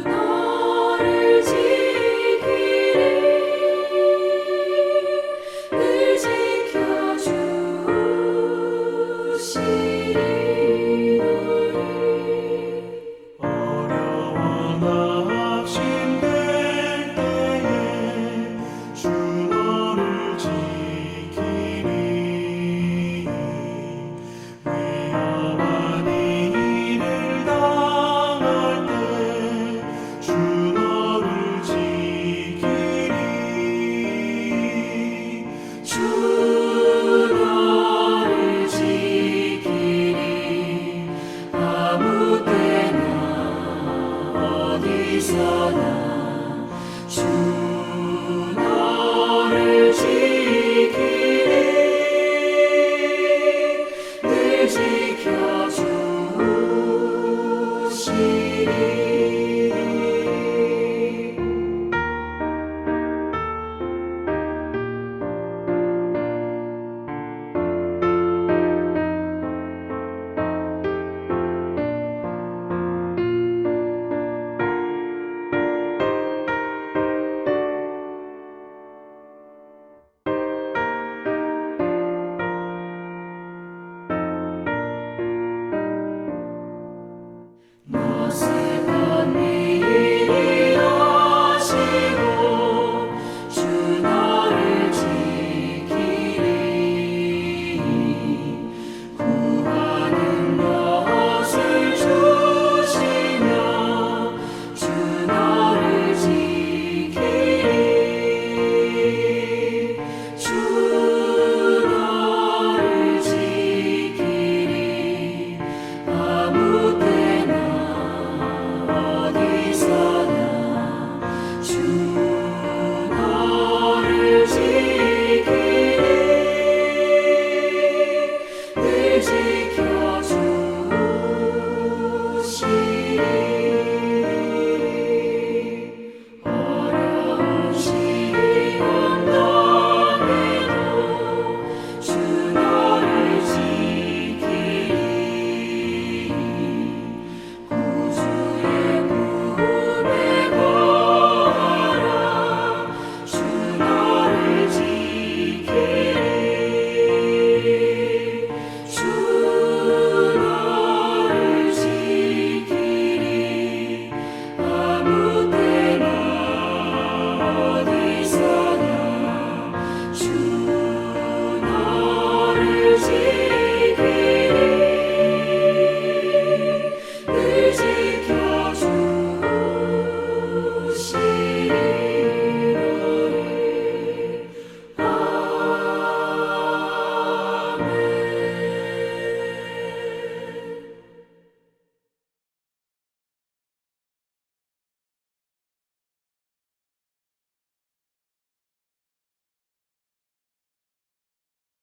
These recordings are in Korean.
너를 지키리 늘 지켜주시리 너를 어려워 낙심될 때에 주 너를 지키리 위험한 일을 당할 때 주 너를 지키리 주 너를 지키리 아무 때나 어디서나 주 너를 지키리 늘 지켜주시리 너슬픈 일이 하시고 주 너를 지키리 구하는 것을 주시며 주 너를 지키리 주 너를 지키리 아무 때나 어디서나 주 너를 지키리 늘 지켜주시리 어려운 시험 당해도 주 너를 지키리 구주의 품에 거하라 주 너를 지키리 주 너를 지키리 아무 때나 어디서나 주 너를 지키리 늘 지켜주시리 너를 아멘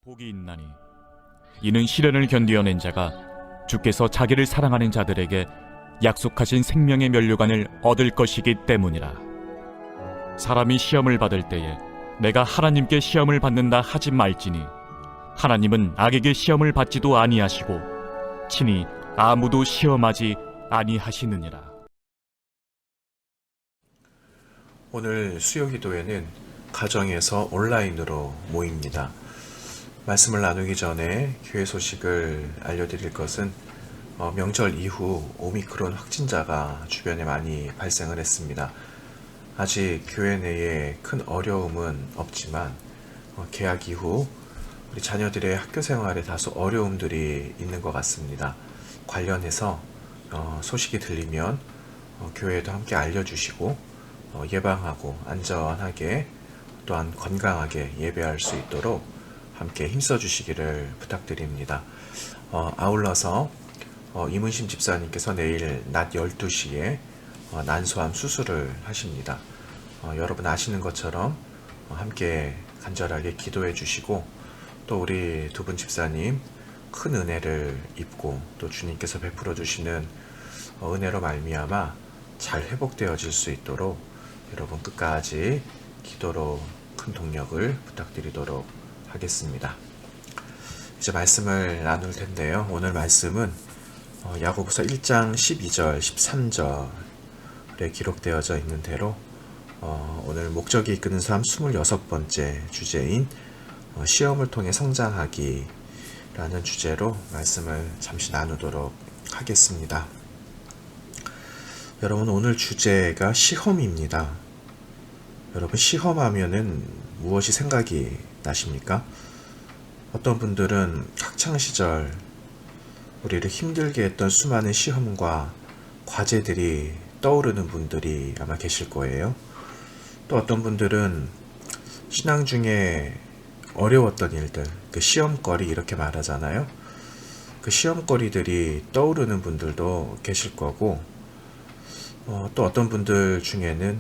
복이 있나니 이는 시련을 견디어낸 자가 주께서 자기를 사랑하는 자들에게 약속하신 생명의 면류관을 얻을 것이기 때문이라. 사람이 시험을 받을 때에 내가 하나님께 시험을 받는다 하지 말지니 하나님은 악에게 시험을 받지도 아니하시고 친히 아무도 시험하지 아니하시느니라. 오늘 수요기도회는 가정에서 온라인으로 모입니다. 말씀을 나누기 전에 교회 소식을 알려드릴 것은 명절 이후 오미크론 확진자가 주변에 많이 발생을 했습니다. 아직 교회 내에 큰 어려움은 없지만 개학 이후 우리 자녀들의 학교 생활에 다소 어려움들이 있는 것 같습니다. 관련해서 소식이 들리면 교회에도 함께 알려주시고 예방하고 안전하게 또한 건강하게 예배할 수 있도록 함께 힘써 주시기를 부탁드립니다. 아울러서 이문심 집사님께서 내일 낮 12시에 난소암 수술을 하십니다. 여러분 아시는 것처럼 함께 간절하게 기도해 주시고 또 우리 두 분 집사님 큰 은혜를 입고 또 주님께서 베풀어 주시는 은혜로 말미암아 잘 회복되어질 수 있도록 여러분 끝까지 기도로 큰 동력을 부탁드리도록 하겠습니다. 이제 말씀을 나눌 텐데요. 오늘 말씀은 야고보서 1장 12절, 13절에 기록되어져 있는 대로 오늘 목적이 이끄는 삶 26번째 주제인 시험을 통해 성장하기라는 주제로 말씀을 잠시 나누도록 하겠습니다. 여러분, 오늘 주제가 시험입니다. 여러분, 시험하면은 무엇이 생각이 나십니까? 어떤 분들은 학창시절 우리를 힘들게 했던 수많은 시험과 과제들이 떠오르는 분들이 아마 계실 거예요. 또 어떤 분들은 신앙 중에 어려웠던 일들, 그 시험거리 이렇게 말하잖아요. 그 시험거리들이 떠오르는 분들도 계실 거고, 또 어떤 분들 중에는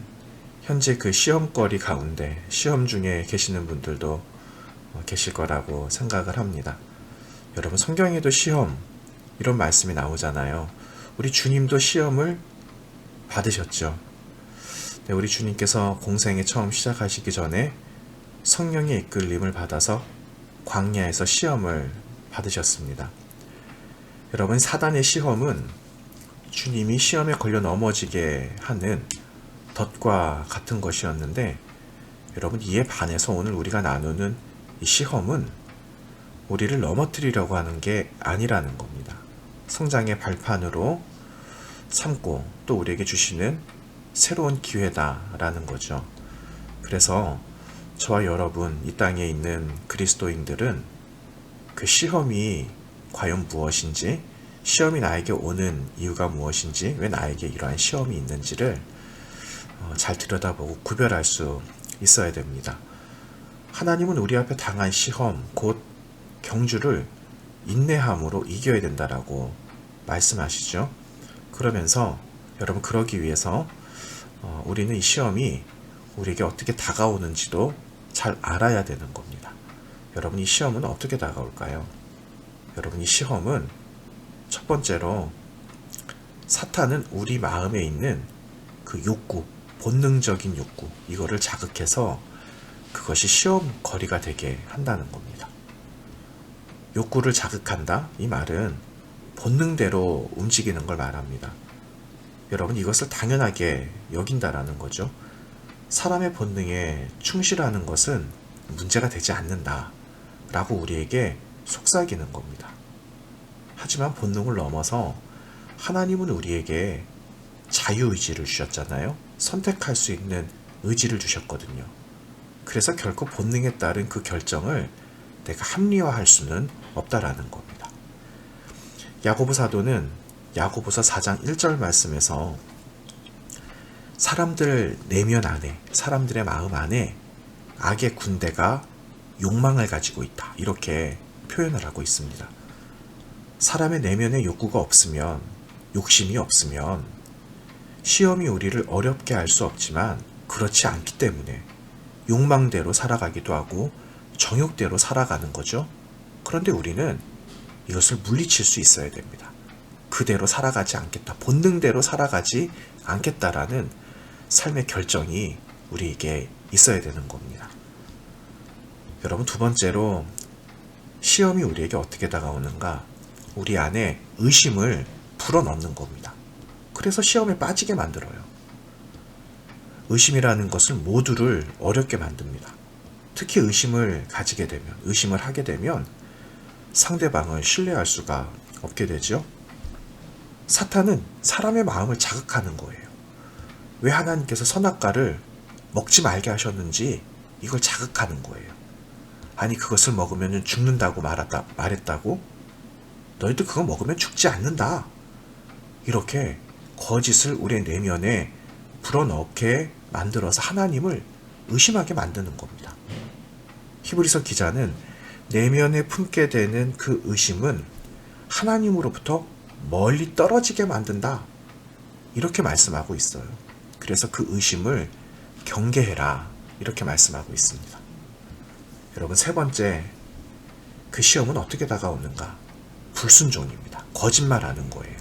현재 그 시험거리 가운데 시험 중에 계시는 분들도 계실 거라고 생각을 합니다. 여러분, 성경에도 시험 이런 말씀이 나오잖아요. 우리 주님도 시험을 받으셨죠. 네, 우리 주님께서 공생에 처음 시작하시기 전에 성령의 이끌림을 받아서 광야에서 시험을 받으셨습니다. 여러분, 사단의 시험은 주님이 시험에 걸려 넘어지게 하는 덫과 같은 것이었는데, 여러분, 이에 반해서 오늘 우리가 나누는 이 시험은 우리를 넘어뜨리려고 하는 게 아니라는 겁니다. 성장의 발판으로 삼고 또 우리에게 주시는 새로운 기회다라는 거죠. 그래서 저와 여러분, 이 땅에 있는 그리스도인들은 그 시험이 과연 무엇인지, 시험이 나에게 오는 이유가 무엇인지, 왜 나에게 이러한 시험이 있는지를 잘 들여다보고 구별할 수 있어야 됩니다. 하나님은 우리 앞에 당한 시험, 곧 경주를 인내함으로 이겨야 된다라고 말씀하시죠. 그러면서 여러분, 그러기 위해서 우리는 이 시험이 우리에게 어떻게 다가오는지도 잘 알아야 되는 겁니다. 여러분, 이 시험은 어떻게 다가올까요? 여러분, 이 시험은 첫 번째로 사탄은 우리 마음에 있는 그 욕구, 본능적인 욕구, 이거를 자극해서 그것이 시험거리가 되게 한다는 겁니다. 욕구를 자극한다? 이 말은 본능대로 움직이는 걸 말합니다. 여러분, 이것을 당연하게 여긴다라는 거죠. 사람의 본능에 충실하는 것은 문제가 되지 않는다 라고 우리에게 속삭이는 겁니다. 하지만 본능을 넘어서 하나님은 우리에게 자유의지를 주셨잖아요. 선택할 수 있는 의지를 주셨거든요. 그래서 결코 본능에 따른 그 결정을 내가 합리화할 수는 없다라는 겁니다. 야고보 사도는 야고보서 4장 1절 말씀에서 사람들 내면 안에, 사람들의 마음 안에 악의 군대가 욕망을 가지고 있다, 이렇게 표현을 하고 있습니다. 사람의 내면에 욕구가 없으면, 욕심이 없으면 시험이 우리를 어렵게 할 수 없지만, 그렇지 않기 때문에 욕망대로 살아가기도 하고 정욕대로 살아가는 거죠. 그런데 우리는 이것을 물리칠 수 있어야 됩니다. 그대로 살아가지 않겠다, 본능대로 살아가지 않겠다라는 삶의 결정이 우리에게 있어야 되는 겁니다. 여러분, 두 번째로 시험이 우리에게 어떻게 다가오는가? 우리 안에 의심을 불어넣는 겁니다. 그래서 시험에 빠지게 만들어요. 의심이라는 것은 모두를 어렵게 만듭니다. 특히 의심을 가지게 되면, 의심을 하게 되면 상대방을 신뢰할 수가 없게 되죠. 사탄은 사람의 마음을 자극하는 거예요. 왜 하나님께서 선악과를 먹지 말게 하셨는지 이걸 자극하는 거예요. 아니, 그것을 먹으면 죽는다고 말했다고? 너희들 그거 먹으면 죽지 않는다. 이렇게 거짓을 우리의 내면에 불어넣게 만들어서 하나님을 의심하게 만드는 겁니다. 히브리서 기자는 내면에 품게 되는 그 의심은 하나님으로부터 멀리 떨어지게 만든다, 이렇게 말씀하고 있어요. 그래서 그 의심을 경계해라, 이렇게 말씀하고 있습니다. 여러분, 세 번째, 그 시험은 어떻게 다가오는가? 불순종입니다. 거짓말하는 거예요.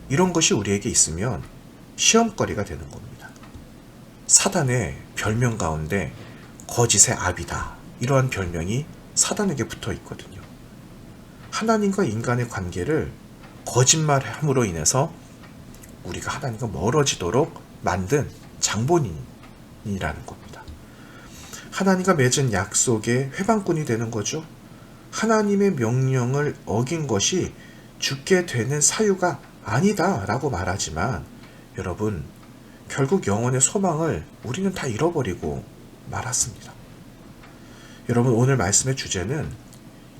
이런 것이 우리에게 있으면 시험거리가 되는 겁니다. 사단의 별명 가운데 거짓의 아비다, 이러한 별명이 사단에게 붙어 있거든요. 하나님과 인간의 관계를 거짓말함으로 인해서 우리가 하나님과 멀어지도록 만든 장본인이라는 겁니다. 하나님과 맺은 약속의 회방꾼이 되는 거죠. 하나님의 명령을 어긴 것이 죽게 되는 사유가 아니다 라고 말하지만 여러분, 결국 영혼의 소망을 우리는 다 잃어버리고 말았습니다. 여러분, 오늘 말씀의 주제는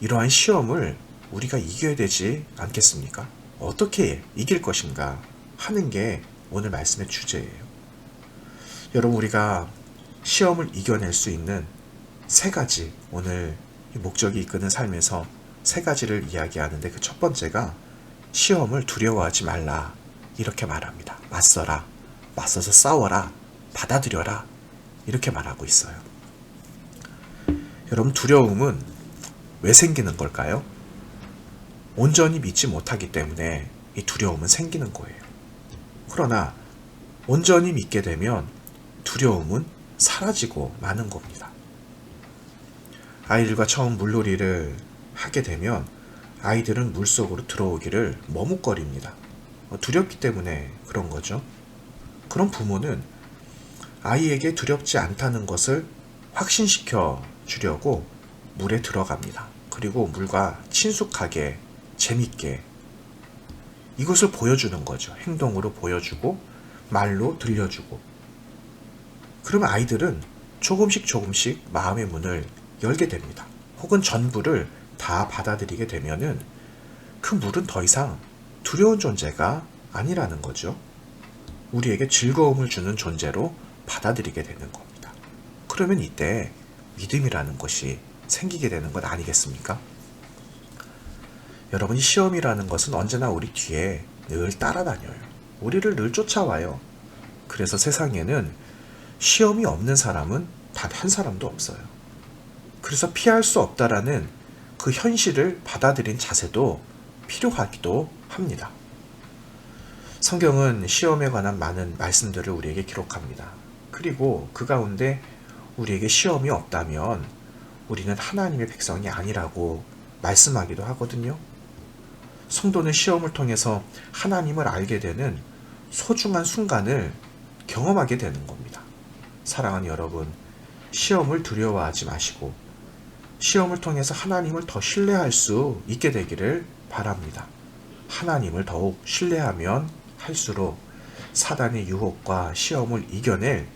이러한 시험을 우리가 이겨야 되지 않겠습니까? 어떻게 이길 것인가 하는 게 오늘 말씀의 주제예요. 여러분, 우리가 시험을 이겨낼 수 있는 세 가지, 오늘 목적이 이끄는 삶에서 세 가지를 이야기하는데 그 첫 번째가 시험을 두려워하지 말라 이렇게 말합니다. 맞서라, 맞서서 싸워라, 받아들여라 이렇게 말하고 있어요. 여러분, 두려움은 왜 생기는 걸까요? 온전히 믿지 못하기 때문에 이 두려움은 생기는 거예요. 그러나 온전히 믿게 되면 두려움은 사라지고 마는 겁니다. 아이들과 처음 물놀이를 하게 되면 아이들은 물속으로 들어오기를 머뭇거립니다. 두렵기 때문에 그런 거죠. 그럼 부모는 아이에게 두렵지 않다는 것을 확신시켜 주려고 물에 들어갑니다. 그리고 물과 친숙하게 재밌게 이것을 보여주는 거죠. 행동으로 보여주고 말로 들려주고. 그러면 아이들은 조금씩 마음의 문을 열게 됩니다. 혹은 전부를 다 받아들이게 되면은 그 물은 더 이상 두려운 존재가 아니라는 거죠. 우리에게 즐거움을 주는 존재로 받아들이게 되는 겁니다. 그러면 이때 믿음이라는 것이 생기게 되는 것 아니겠습니까? 여러분, 이 시험이라는 것은 언제나 우리 뒤에 늘 따라다녀요. 우리를 늘 쫓아와요. 그래서 세상에는 시험이 없는 사람은 단 한 사람도 없어요. 그래서 피할 수 없다라는 그 현실을 받아들인 자세도 필요하기도 합니다. 성경은 시험에 관한 많은 말씀들을 우리에게 기록합니다. 그리고 그 가운데 우리에게 시험이 없다면 우리는 하나님의 백성이 아니라고 말씀하기도 하거든요. 성도는 시험을 통해서 하나님을 알게 되는 소중한 순간을 경험하게 되는 겁니다. 사랑하는 여러분, 시험을 두려워하지 마시고 시험을 통해서 하나님을 더 신뢰할 수 있게 되기를 바랍니다. 하나님을 더욱 신뢰하면 할수록 사단의 유혹과 시험을 이겨낼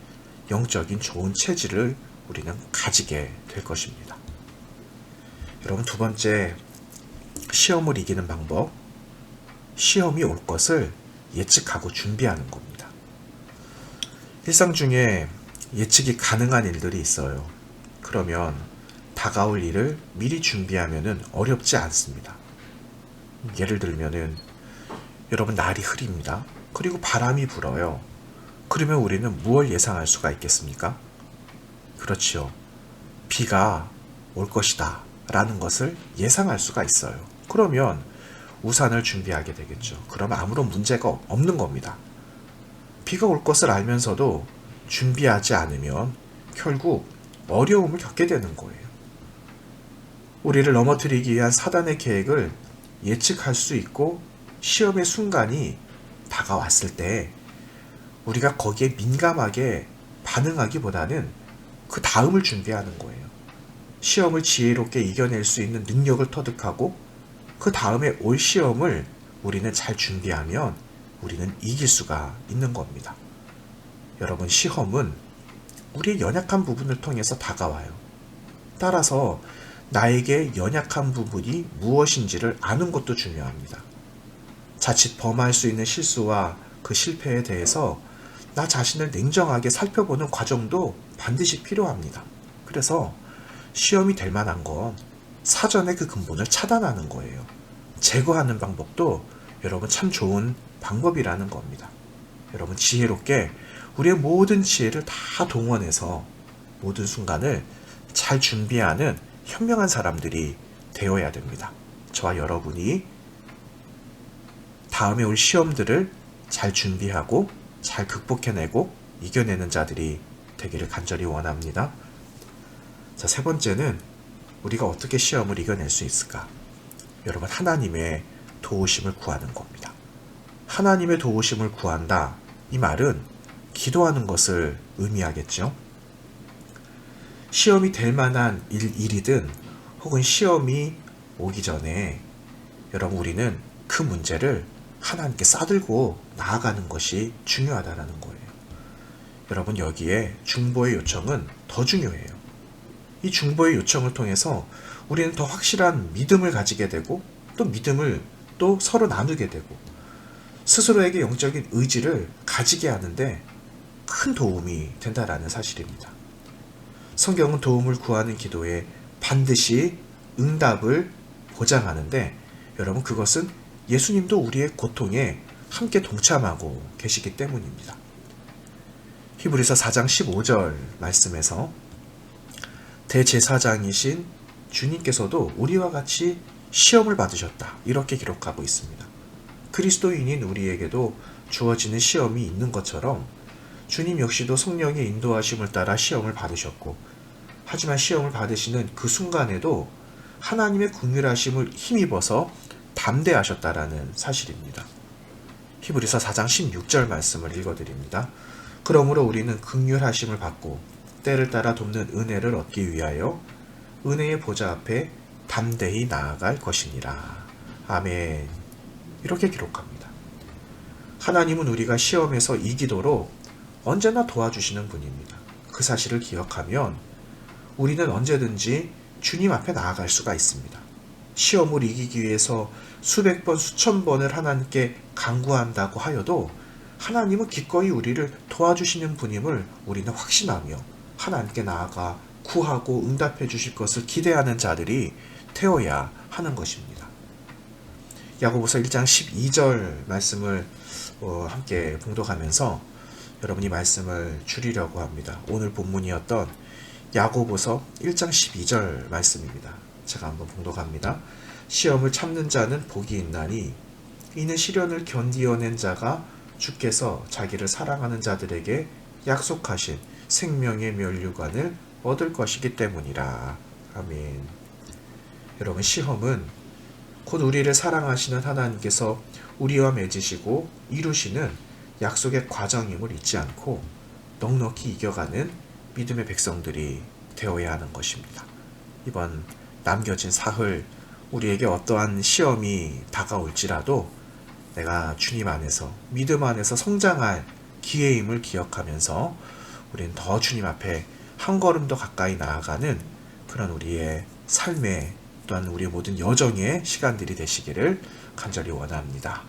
영적인 좋은 체질을 우리는 가지게 될 것입니다. 여러분, 두 번째, 시험을 이기는 방법, 시험이 올 것을 예측하고 준비하는 겁니다. 일상 중에 예측이 가능한 일들이 있어요. 그러면 다가올 일을 미리 준비하면 어렵지 않습니다. 예를 들면은 여러분, 날이 흐립니다. 그리고 바람이 불어요. 그러면 우리는 무엇을 예상할 수가 있겠습니까? 그렇지요. 비가 올 것이다 라는 것을 예상할 수가 있어요. 그러면 우산을 준비하게 되겠죠. 그러면 아무런 문제가 없는 겁니다. 비가 올 것을 알면서도 준비하지 않으면 결국 어려움을 겪게 되는 거예요. 우리를 넘어뜨리기 위한 사단의 계획을 예측할 수 있고 시험의 순간이 다가왔을 때 우리가 거기에 민감하게 반응하기보다는 그 다음을 준비하는 거예요. 시험을 지혜롭게 이겨낼 수 있는 능력을 터득하고 그 다음에 올 시험을 우리는 잘 준비하면 우리는 이길 수가 있는 겁니다. 여러분, 시험은 우리의 연약한 부분을 통해서 다가와요. 따라서 나에게 연약한 부분이 무엇인지를 아는 것도 중요합니다. 자칫 범할 수 있는 실수와 그 실패에 대해서 나 자신을 냉정하게 살펴보는 과정도 반드시 필요합니다. 그래서 시험이 될 만한 건 사전에 그 근본을 차단하는 거예요. 제거하는 방법도 여러분 참 좋은 방법이라는 겁니다. 여러분, 지혜롭게 우리의 모든 지혜를 다 동원해서 모든 순간을 잘 준비하는 현명한 사람들이 되어야 됩니다. 저와 여러분이 다음에 올 시험들을 잘 준비하고 잘 극복해내고 이겨내는 자들이 되기를 간절히 원합니다. 자, 세 번째는 우리가 어떻게 시험을 이겨낼 수 있을까? 여러분, 하나님의 도우심을 구하는 겁니다. 하나님의 도우심을 구한다. 이 말은 기도하는 것을 의미하겠죠. 시험이 될 만한 일이든 혹은 시험이 오기 전에 여러분 우리는 그 문제를 하나님께 싸들고 나아가는 것이 중요하다는 거예요. 여러분 여기에 중보의 요청은 더 중요해요. 이 중보의 요청을 통해서 우리는 더 확실한 믿음을 가지게 되고 또 믿음을 또 서로 나누게 되고 스스로에게 영적인 의지를 가지게 하는데 큰 도움이 된다라는 사실입니다. 성경은 도움을 구하는 기도에 반드시 응답을 보장하는데 여러분 그것은 예수님도 우리의 고통에 함께 동참하고 계시기 때문입니다. 히브리서 4장 15절 말씀에서 대제사장이신 주님께서도 우리와 같이 시험을 받으셨다. 이렇게 기록하고 있습니다. 그리스도인인 우리에게도 주어지는 시험이 있는 것처럼 주님 역시도 성령의 인도하심을 따라 시험을 받으셨고 하지만 시험을 받으시는 그 순간에도 하나님의 긍휼하심을 힘입어서 담대하셨다라는 사실입니다. 히브리서 4장 16절 말씀을 읽어드립니다. 그러므로 우리는 긍휼하심을 받고 때를 따라 돕는 은혜를 얻기 위하여 은혜의 보좌 앞에 담대히 나아갈 것이니라. 아멘. 이렇게 기록합니다. 하나님은 우리가 시험에서 이기도록 언제나 도와주시는 분입니다. 그 사실을 기억하면 우리는 언제든지 주님 앞에 나아갈 수가 있습니다. 시험을 이기기 위해서 수백 번, 수천 번을 하나님께 간구한다고 하여도 하나님은 기꺼이 우리를 도와주시는 분임을 우리는 확신하며 하나님께 나아가 구하고 응답해 주실 것을 기대하는 자들이 되어야 하는 것입니다. 야고보서 1장 12절 말씀을 함께 봉독하면서 여러분이 말씀을 줄이려고 합니다. 오늘 본문이었던 야고보서 1장 12절 말씀입니다. 제가 한번 봉독합니다. 시험을 참는 자는 복이 있나니 이는 시련을 견디어낸 자가 주께서 자기를 사랑하는 자들에게 약속하신 생명의 면류관을 얻을 것이기 때문이라. 아멘. 여러분 시험은 곧 우리를 사랑하시는 하나님께서 우리와 맺으시고 이루시는 약속의 과정임을 잊지 않고 넉넉히 이겨가는 믿음의 백성들이 되어야 하는 것입니다. 이번 남겨진 사흘 우리에게 어떠한 시험이 다가올지라도 내가 주님 안에서 믿음 안에서 성장할 기회임을 기억하면서 우리는 더 주님 앞에 한 걸음 더 가까이 나아가는 그런 우리의 삶의 또한 우리 모든 여정의 시간들이 되시기를 간절히 원합니다.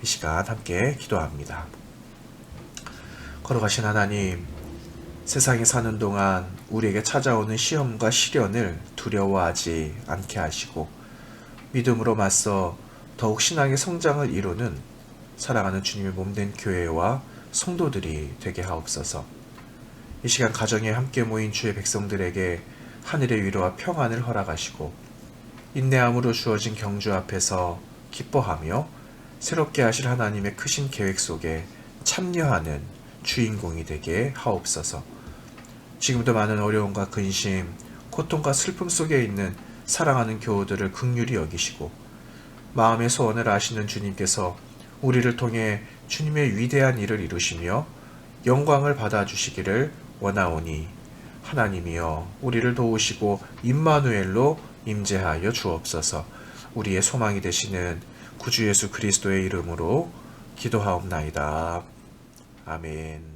이 시간 함께 기도합니다. 걸어가신 하나님, 세상에 사는 동안 우리에게 찾아오는 시험과 시련을 두려워하지 않게 하시고 믿음으로 맞서 더욱 신앙의 성장을 이루는 사랑하는 주님의 몸된 교회와 성도들이 되게 하옵소서. 이 시간 가정에 함께 모인 주의 백성들에게 하늘의 위로와 평안을 허락하시고 인내함으로 주어진 경주 앞에서 기뻐하며 새롭게 하실 하나님의 크신 계획 속에 참여하는 주인공이 되게 하옵소서. 지금도 많은 어려움과 근심, 고통과 슬픔 속에 있는 사랑하는 교우들을 긍휼히 여기시고 마음의 소원을 아시는 주님께서 우리를 통해 주님의 위대한 일을 이루시며 영광을 받아주시기를 원하오니 하나님이여 우리를 도우시고 임마누엘로 임재하여 주옵소서. 우리의 소망이 되시는 구주 예수 그리스도의 이름으로 기도하옵나이다. 아멘.